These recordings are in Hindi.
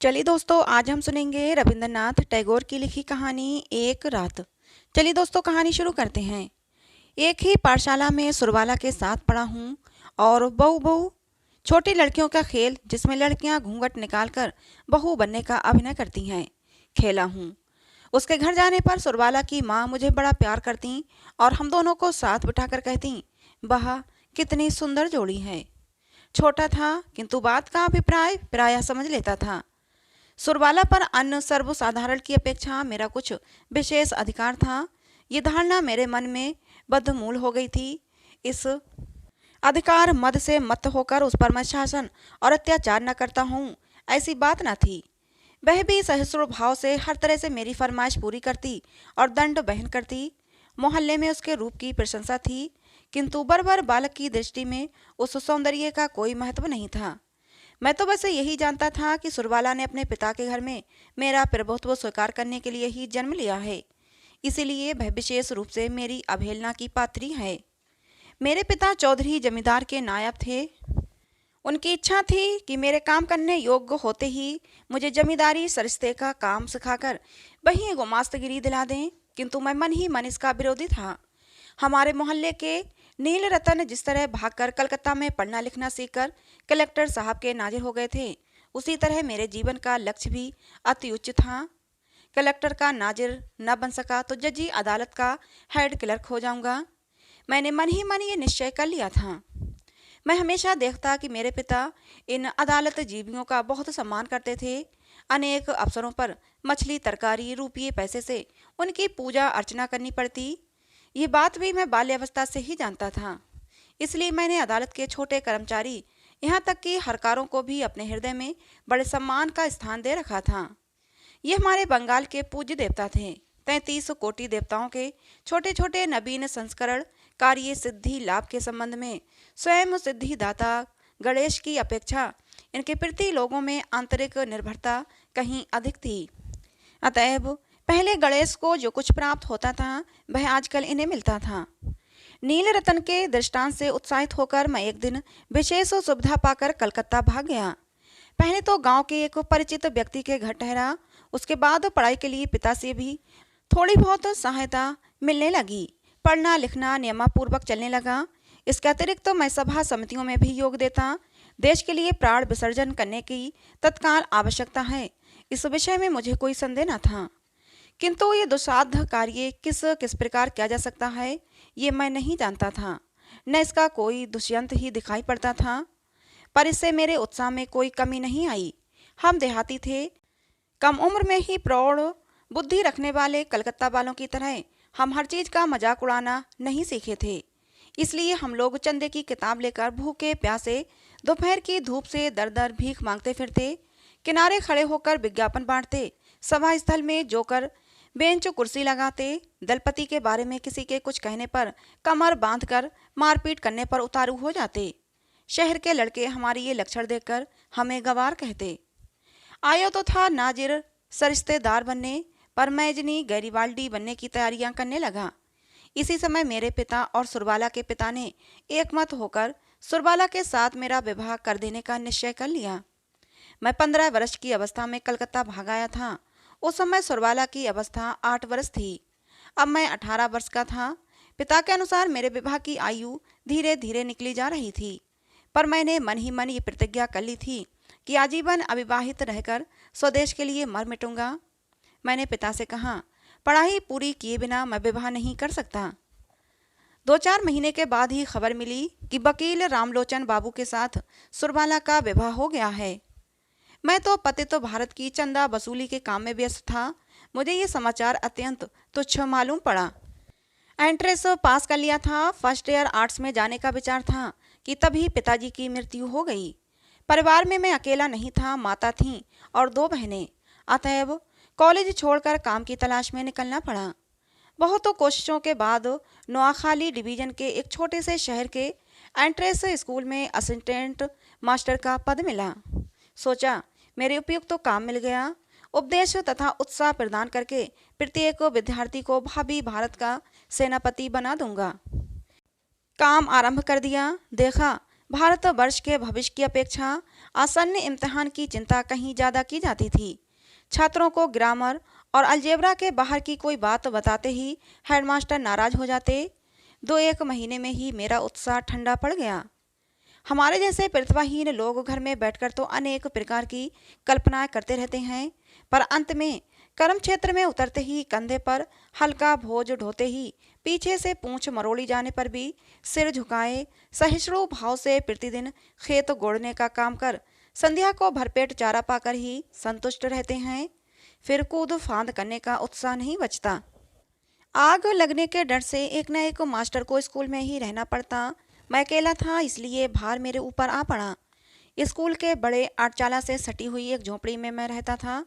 चलिए दोस्तों, आज हम सुनेंगे रविंद्रनाथ टैगोर की लिखी कहानी एक रात। चलिए दोस्तों, कहानी शुरू करते हैं। एक ही पाठशाला में सुरबाला के साथ पढ़ा हूँ और बहू बहू छोटी लड़कियों का खेल जिसमें लड़कियां घूंघट निकालकर बहू बनने का अभिनय करती हैं खेला हूँ। उसके घर जाने पर सुरबाला की माँ मुझे बड़ा प्यार करती और हम दोनों को साथ बिठाकर कहती, वाह कितनी सुंदर जोड़ी है। छोटा था किंतु बात का अभिप्राय प्रायः समझ लेता था। सुरबाला पर अन्य सर्वसाधारण की अपेक्षा मेरा कुछ विशेष अधिकार था, ये धारणा मेरे मन में बद्धमूल हो गई थी। इस अधिकार मद से मत होकर उस पर मैं शासन और अत्याचार न करता हूँ, ऐसी बात न थी। वह भी सहिष्णु भाव से हर तरह से मेरी फरमाइश पूरी करती और दंड बहन करती। मोहल्ले में उसके रूप की प्रशंसा थी, किंतु बरबर बालक की दृष्टि में उस सौंदर्य का कोई महत्व नहीं था। मैं तो बस यही जानता था कि सुरबाला ने अपने पिता के घर में मेरा प्रभुत्व स्वीकार करने के लिए ही जन्म लिया है, इसीलिए वह विशेष रूप से मेरी अवहेलना की पात्री है। मेरे पिता चौधरी जमींदार के नायब थे। उनकी इच्छा थी कि मेरे काम करने योग्य होते ही मुझे जमींदारी सरिस्ते का काम सिखाकर वहीं गुमास्तगिरी दिला दें, किंतु मैं मन ही मन इसका विरोधी था। हमारे मोहल्ले के नील रतन जिस तरह भागकर कलकत्ता में पढ़ना लिखना सीखकर कलेक्टर साहब के नाजिर हो गए थे, उसी तरह मेरे जीवन का लक्ष्य भी अति उच्च था। कलेक्टर का नाजिर न बन सका तो जजी अदालत का हेड क्लर्क हो जाऊंगा। मैंने मन ही मन ये निश्चय कर लिया था। मैं हमेशा देखता कि मेरे पिता इन अदालत जीवियों का बहुत सम्मान करते थे। अनेक अवसरों पर मछली तरकारी रुपये पैसे से उनकी पूजा अर्चना करनी पड़ती। ये बात भी मैं बाल्यावस्था से ही जानता था, इसलिए मैंने अदालत के छोटे कर्मचारी यहाँ तक कि हरकारों को भी अपने हृदय में बड़े सम्मान का स्थान दे रखा था। ये हमारे बंगाल के पूज्य देवता थे। 33 कोटि देवताओं के छोटे छोटे नवीन संस्करण कार्य सिद्धि लाभ के संबंध में स्वयं सिद्धिदाता गणेश की अपेक्षा इनके प्रति लोगों में आंतरिक निर्भरता कहीं अधिक थी। अतएव पहले गणेश को जो कुछ प्राप्त होता था वह आजकल इन्हें मिलता था। नील रतन के दृष्टांत से उत्साहित होकर मैं एक दिन विशेष सुविधा पाकर कलकत्ता भाग गया। पहले तो गांव के एक परिचित व्यक्ति के घर ठहरा, उसके बाद पढ़ाई के लिए पिता से भी थोड़ी बहुत सहायता मिलने लगी। पढ़ना लिखना नियमापूर्वक चलने लगा। इसके अतिरिक्त तो मैं सभा समितियों में भी योग देता। देश के लिए प्राण विसर्जन करने की तत्काल आवश्यकता है, इस विषय में मुझे कोई संदेह न था, किंतु ये दुस्साध्य कार्य किस किस प्रकार किया जा सकता है ये मैं नहीं जानता था, न इसका कोई दुष्यंत ही दिखाई पड़ता था। पर इससे मेरे उत्साह में कोई कमी नहीं आई। हम देहाती थे, कम उम्र में ही प्रौढ़ बुद्धि रखने वाले कलकत्ता वालों की तरह हम हर चीज का मजाक उड़ाना नहीं सीखे थे। इसलिए हम लोग चंदे की किताब लेकर भूखे प्यासे दोपहर की धूप से दर दर भीख मांगते फिरते, किनारे खड़े होकर विज्ञापन बांटते, सभा स्थल में जोकर बेंच कुर्सी लगाते, दलपति के बारे में किसी के कुछ कहने पर कमर बांधकर मारपीट करने पर उतारू हो जाते। शहर के लड़के हमारी ये लक्षण देखकर हमें गवार कहते। आयो तो था नाजिर सरिश्तेदार बनने, पर मैं इजनी गैरीवाल्डी बनने की तैयारियां करने लगा। इसी समय मेरे पिता और सुरबाला के पिता ने एकमत होकर सुरबाला के साथ मेरा विवाह कर देने का निश्चय कर लिया। मैं 15 वर्ष की अवस्था में कलकत्ता भाग आया था। उस समय सुरबाला की अवस्था 8 वर्ष थी। अब मैं 18 वर्ष का था। पिता के अनुसार मेरे विवाह की आयु धीरे धीरे निकली जा रही थी, पर मैंने मन ही मन ये प्रतिज्ञा कर ली थी कि आजीवन अविवाहित रहकर स्वदेश के लिए मर मिटूंगा। मैंने पिता से कहा, पढ़ाई पूरी किए बिना मैं विवाह नहीं कर सकता। 2-4 महीने के बाद ही खबर मिली कि वकील रामलोचन बाबू के साथ सुरबाला का विवाह हो गया है। मैं तो पतित भारत की चंदा वसूली के काम में व्यस्त था। मुझे ये समाचार अत्यंत तुच्छ मालूम पड़ा। एंट्रेंस पास कर लिया था, फर्स्ट ईयर आर्ट्स में जाने का विचार था कि तभी पिताजी की मृत्यु हो गई। परिवार में मैं अकेला नहीं था, माता थीं और 2 बहनें। अतएव कॉलेज छोड़कर काम की तलाश में निकलना पड़ा। बहुत कोशिशों के बाद नोआखाली डिवीजन के एक छोटे से शहर के एंट्रेंस स्कूल में असिस्टेंट मास्टर का पद मिला। सोचा मेरे उपयुक्त तो काम मिल गया। उपदेश तथा उत्साह प्रदान करके प्रत्येक विद्यार्थी को भावी भारत का सेनापति बना दूंगा। काम आरंभ कर दिया। देखा भारतवर्ष के भविष्य की अपेक्षा आसन्न इम्तिहान की चिंता कहीं ज़्यादा की जाती थी। छात्रों को ग्रामर और अलजेब्रा के बाहर की कोई बात बताते ही हेडमास्टर नाराज हो जाते। 2-1 महीने में ही मेरा उत्साह ठंडा पड़ गया। हमारे जैसे प्रतिभाहीन लोग घर में बैठकर तो अनेक प्रकार की कल्पनाएं करते रहते हैं, पर अंत में कर्म क्षेत्र में उतरते ही कंधे पर हल्का बोझ ढोते ही पीछे से पूंछ मरोड़ी जाने पर भी सिर झुकाए सहिष्णु भाव से प्रतिदिन खेत गोड़ने का काम कर संध्या को भरपेट चारा पाकर ही संतुष्ट रहते हैं। फिर कूद फांद करने का उत्साह नहीं बचता। आग लगने के डर से एक न एक मास्टर को स्कूल में ही रहना पड़ता। मैं अकेला था, इसलिए भार मेरे ऊपर आ पड़ा। स्कूल के बड़े आटचाला से सटी हुई एक झोपड़ी में मैं रहता था।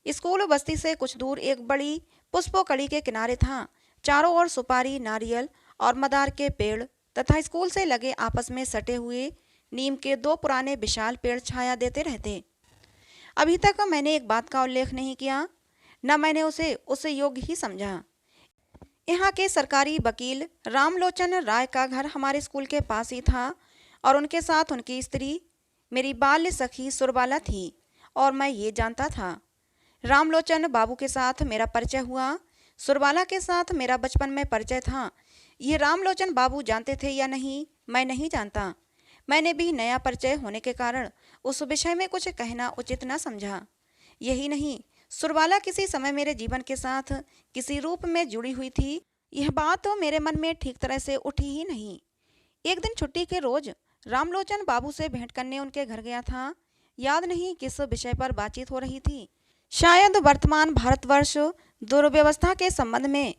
स्कूल बस्ती से कुछ दूर एक बड़ी पुष्पोकड़ी के किनारे था। चारों ओर सुपारी, नारियल और मदार के पेड़ तथा स्कूल से लगे आपस में सटे हुए नीम के 2 पुराने विशाल पेड़ छाया देते रहते। अभी तक मैंने एक बात का उल्लेख नहीं किया, न मैंने उसे उस योग्य ही समझा। यहाँ के सरकारी वकील रामलोचन राय का घर हमारे स्कूल के पास ही था और उनके साथ उनकी स्त्री मेरी बाल्य सखी सुरबाला थी और मैं ये जानता था। रामलोचन बाबू के साथ मेरा परिचय हुआ। सुरबाला के साथ मेरा बचपन में परिचय था। ये रामलोचन बाबू जानते थे या नहीं मैं नहीं जानता। मैंने भी नया परिचय होने के कारण उस विषय में कुछ कहना उचित न समझा। यही नहीं, सुरबाला किसी समय मेरे जीवन के साथ किसी रूप में जुड़ी हुई थी, यह बात तो मेरे मन में ठीक तरह से उठी ही नहीं। एक दिन छुट्टी के रोज रामलोचन बाबू से भेंट करने उनके घर गया था। याद नहीं किस विषय पर बातचीत हो रही थी, शायद वर्तमान भारतवर्ष दुर्व्यवस्था के संबंध में।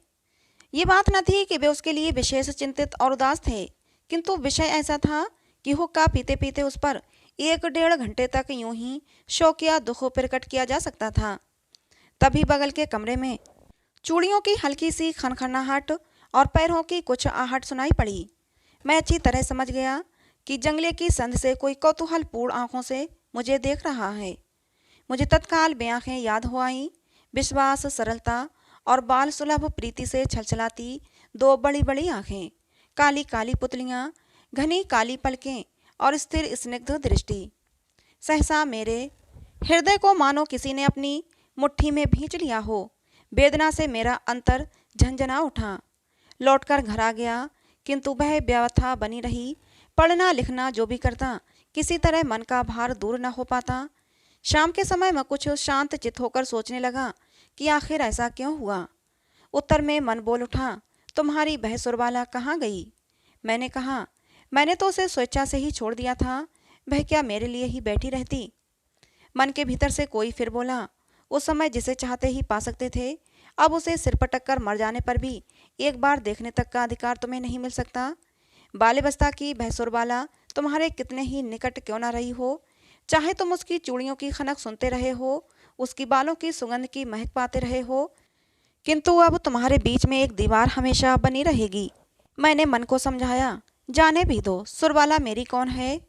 ये बात न थी कि वे उसके लिए विशेष चिंतित और उदास थे, किंतु विषय ऐसा था कि हुक्का पीते पीते उस पर 1-1.5 घंटे तक यूं ही शोक या दुख प्रकट किया जा सकता था। तभी बगल के कमरे में चूड़ियों की हल्की सी खनखनाहट और पैरों की कुछ आहट सुनाई पड़ी। मैं अच्छी तरह समझ गया कि जंगले की संध से कोई कौतूहलपूर्ण आंखों से मुझे देख रहा है। मुझे तत्काल वे आंखें याद हो आईं। विश्वास, सरलता और बाल सुलभ प्रीति से छलछलाती 2 बड़ी बड़ी आंखें, काली काली पुतलियां, घनी काली पलकें और स्थिर स्निग्ध दृष्टि। सहसा मेरे हृदय को मानो किसी ने अपनी मुट्ठी में भींच लिया हो। वेदना से मेरा अंतर झंझना उठा। लौटकर घर आ गया, किंतु वह व्यथा बनी रही। पढ़ना लिखना जो भी करता, किसी तरह मन का भार दूर न हो पाता। शाम के समय मैं कुछ शांत चित्त होकर सोचने लगा कि आखिर ऐसा क्यों हुआ। उत्तर में मन बोल उठा, तुम्हारी बह सुरबाला कहाँ गई? मैंने कहा, मैंने तो उसे स्वेच्छा से ही छोड़ दिया था, वह क्या मेरे लिए ही बैठी रहती? मन के भीतर से कोई फिर बोला, उस समय जिसे चाहते ही पा सकते थे, अब उसे सिर पटक कर मर जाने पर भी एक बार देखने तक का अधिकार तुम्हें नहीं मिल सकता। बाल्यावस्था की बह सुरबाला तुम्हारे कितने ही निकट क्यों न रही हो, चाहे तुम उसकी चूड़ियों की खनक सुनते रहे हो, उसकी बालों की सुगंध की महक पाते रहे हो, किंतु अब तुम्हारे बीच में एक दीवार हमेशा बनी रहेगी। मैंने मन को समझाया, जाने भी दो, सुरबाला मेरी कौन है?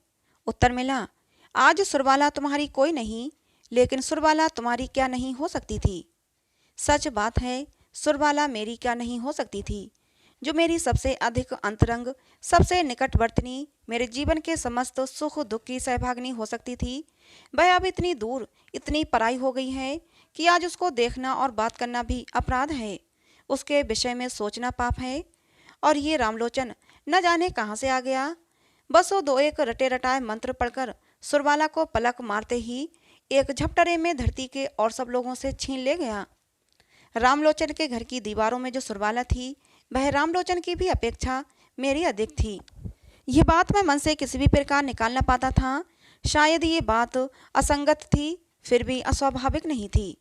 उत्तर मिला, आज सुरबाला तुम्हारी कोई नहीं, लेकिन सुरबाला तुम्हारी क्या नहीं हो सकती थी? सच बात है, सुरबाला मेरी क्या नहीं हो सकती थी? जो मेरी सबसे अधिक अंतरंग, सबसे निकटवर्तिनी, मेरे जीवन के समस्त सुख दुख की सहभागिनी हो सकती थी, वह अब इतनी दूर, इतनी पराई हो गई है कि आज उसको देखना और बात करना भी अपराध है। उसके विषय में सोचना पाप है। और ये रामलोचन न जाने कहाँ से आ गया। बस वो 2-1 रटे रटाए मंत्र पढ़कर सुरबाला को पलक मारते ही एक झपटरे में धरती के और सब लोगों से छीन ले गया। रामलोचन के घर की दीवारों में जो सुरबाला थी, वह रामलोचन की भी अपेक्षा मेरी अधिक थी। ये बात मैं मन से किसी भी प्रकार निकाल न पाता था। शायद ये बात असंगत थी, फिर भी अस्वाभाविक नहीं थी।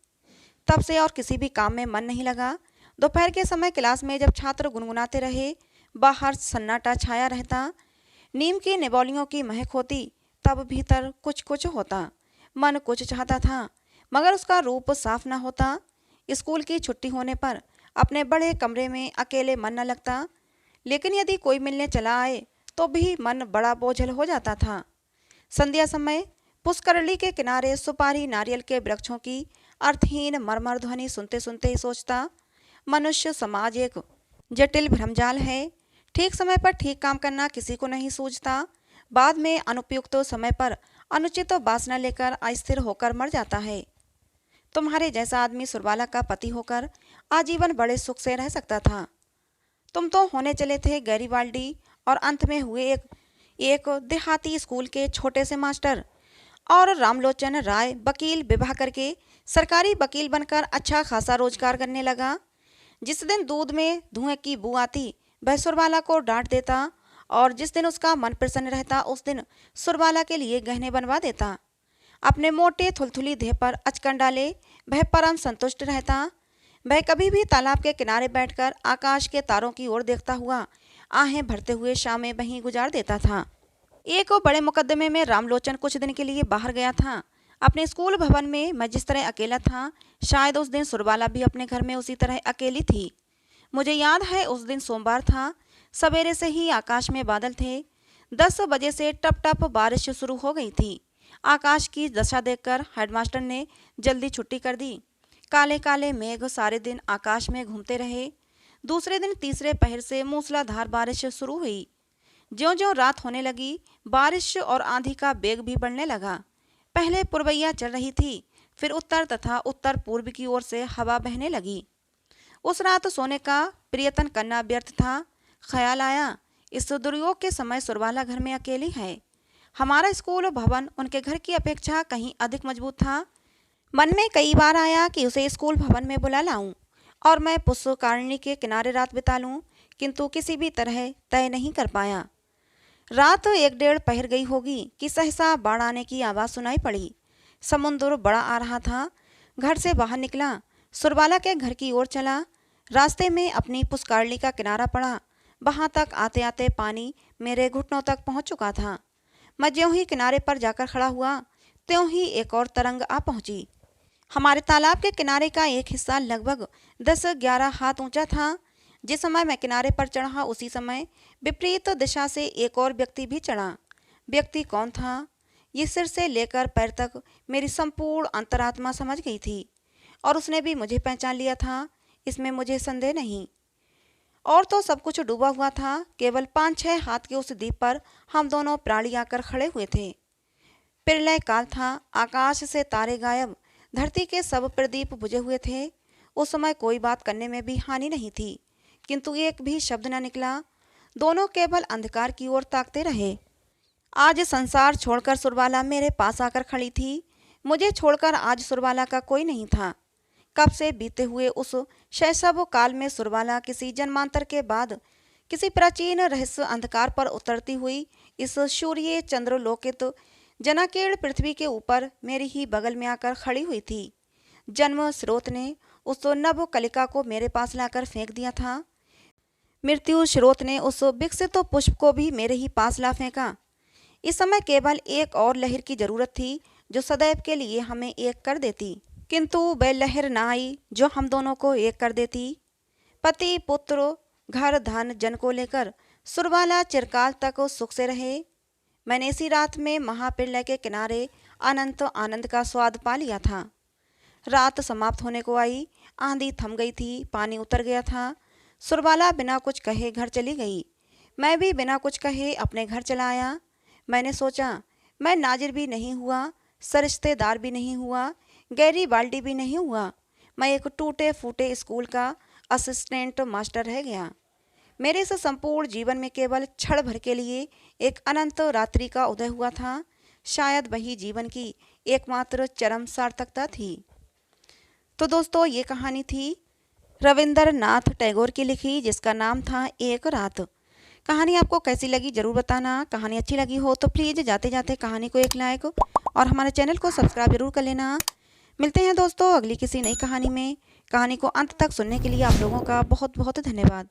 तब से और किसी भी काम में मन नहीं लगा। दोपहर के समय क्लास में जब छात्र गुनगुनाते रहे, बाहर सन्नाटा छाया रहता, नीम की निबोलियों की महक होती, तब भीतर कुछ कुछ होता। मन कुछ चाहता था, मगर उसका रूप साफ न होता। स्कूल की छुट्टी होने पर अपने बड़े कमरे में अकेले मन न लगता, लेकिन यदि कोई मिलने चला आए तो भी मन बड़ा बोझल हो जाता था। संध्या समय पुष्करणी के किनारे सुपारी नारियल के वृक्षों की अर्थहीन मरमर ध्वनि सुनते सुनते ही सोचता, मनुष्य समाज एक जटिल भ्रमजाल है। ठीक समय पर ठीक काम करना किसी को नहीं सूझता। बाद में अनुपयुक्त समय पर अनुचित वासना लेकर अस्थिर होकर मर जाता है। तुम्हारे जैसा आदमी सुरबाला का पति होकर आजीवन बड़े सुख से रह सकता था। तुम तो होने चले थे गैरीबाल्डी और अंत में हुए एक देहाती स्कूल के छोटे से मास्टर। और रामलोचन राय वकील विवाह करके सरकारी वकील बनकर अच्छा खासा रोजगार करने लगा। जिस दिन दूध में धुएं की बू आती वह सुरबाला को डांट देता, और जिस दिन उसका मन प्रसन्न रहता उस दिन सुरबाला के लिए गहने बनवा देता। अपने मोटे थुलथुली देह पर अचकन डाले वह परम संतुष्ट रहता। वह कभी भी तालाब के किनारे बैठकर आकाश के तारों की ओर देखता हुआ आहें भरते हुए शामें वहीं गुजार देता था। एक बड़े मुकदमे में रामलोचन कुछ दिन के लिए बाहर गया था। अपने स्कूल भवन में मैं जिस तरह अकेला था, शायद उस दिन सुरबाला भी अपने घर में उसी तरह अकेली थी। मुझे याद है उस दिन सोमवार था। सवेरे से ही आकाश में बादल थे। 10 बजे से टप टप बारिश शुरू हो गई थी। आकाश की दशा देखकर हेडमास्टर ने जल्दी छुट्टी कर दी। काले काले मेघ सारे दिन आकाश में घूमते रहे। दूसरे दिन तीसरे पहर से मूसलाधार बारिश शुरू हुई। ज्यों-ज्यों रात होने लगी, बारिश और आंधी का बेग भी बढ़ने लगा। पहले पुरवैया चल रही थी, फिर उत्तर तथा उत्तर पूर्व की ओर से हवा बहने लगी। उस रात सोने का प्रयत्न करना व्यर्थ था। ख्याल आया, इस दुर्योग के समय सुरबाला घर में अकेली है। हमारा स्कूल भवन उनके घर की अपेक्षा कहीं अधिक मजबूत था। मन में कई बार आया कि उसे स्कूल भवन में बुला लाऊं और मैं पुष्पकारणी के किनारे रात बिता लूं, किंतु किसी भी तरह तय नहीं कर पाया। रात 1-1:30 पहर गई होगी कि सहसा बाढ़ आने की आवाज़ सुनाई पड़ी। समुद्र बड़ा आ रहा था। घर से बाहर निकला, सुरबाला के घर की ओर चला। रास्ते में अपनी पुष्पकारणी का किनारा पड़ा। वहाँ तक आते आते पानी मेरे घुटनों तक पहुँच चुका था। मैं ज्यों ही किनारे पर जाकर खड़ा हुआ, त्यों ही एक और तरंग आ पहुँची। हमारे तालाब के किनारे का एक हिस्सा लगभग 10-11 हाथ ऊंचा था। जिस समय मैं किनारे पर चढ़ा उसी समय विपरीत दिशा से एक और व्यक्ति भी चढ़ा। व्यक्ति कौन था, ये सिर से लेकर पैर तक मेरी संपूर्ण अंतरात्मा समझ गई थी, और उसने भी मुझे पहचान लिया था, इसमें मुझे संदेह नहीं। और तो सब कुछ डूबा हुआ था। केवल 5-6 हाथ के उस द्वीप पर हम दोनों प्राणी आकर खड़े हुए थे। प्रलय काल था। आकाश से तारे गायब, धरती के सब प्रदीप बुझे हुए थे। उस समय कोई बात करने में भी हानि नहीं थी, किंतु एक भी शब्द न निकला। दोनों केवल अंधकार की ओर ताकते रहे। आज संसार छोड़कर सुरबाला मेरे पास आकर खड़ी थी। मुझे छोड़कर आज सुरबाला का कोई नहीं था। कब से बीते हुए उस शैशव काल में सुरबाला किसी जन्मांतर के बाद किसी प्राचीन रहस्य अंधकार पर उतरती हुई इस सूर्य चंद्रलोकित जनाकीर्ण पृथ्वी के ऊपर मेरी ही बगल में आकर खड़ी हुई थी। जन्म स्रोत ने उस नभ कलिका को मेरे पास लाकर फेंक दिया था। मृत्यु स्रोत ने उस विकसित पुष्प को भी मेरे ही पास ला फेंका। इस समय केवल एक और लहर की जरूरत थी जो सदैव के लिए हमें एक कर देती, किंतु वह लहर न आई जो हम दोनों को एक कर देती। पति पुत्र घर धन जन को लेकर सुरबाला चिरकाल तक सुख से रहे। मैंने इसी रात में महाप्रलय के किनारे अनंत आनंद का स्वाद पा लिया था। रात समाप्त होने को आई। आंधी थम गई थी, पानी उतर गया था। सुरबाला बिना कुछ कहे घर चली गई। मैं भी बिना कुछ कहे अपने घर चला आया। मैंने सोचा, मैं नाजिर भी नहीं हुआ, सरिश्तेदार भी नहीं हुआ, गैरीबाल्डी भी नहीं हुआ। मैं एक टूटे फूटे स्कूल का असिस्टेंट मास्टर रह गया। मेरे इस संपूर्ण जीवन में केवल क्षण भर के लिए एक अनंत रात्रि का उदय हुआ था। शायद वही जीवन की एकमात्र चरम सार्थकता थी। तो दोस्तों, ये कहानी थी रविंद्रनाथ टैगोर की लिखी, जिसका नाम था एक रात। कहानी आपको कैसी लगी ज़रूर बताना। कहानी अच्छी लगी हो तो प्लीज़ जाते जाते कहानी को एक लाइक और हमारे चैनल को सब्सक्राइब जरूर कर लेना। मिलते हैं दोस्तों अगली किसी नई कहानी में। कहानी को अंत तक सुनने के लिए आप लोगों का बहुत बहुत धन्यवाद।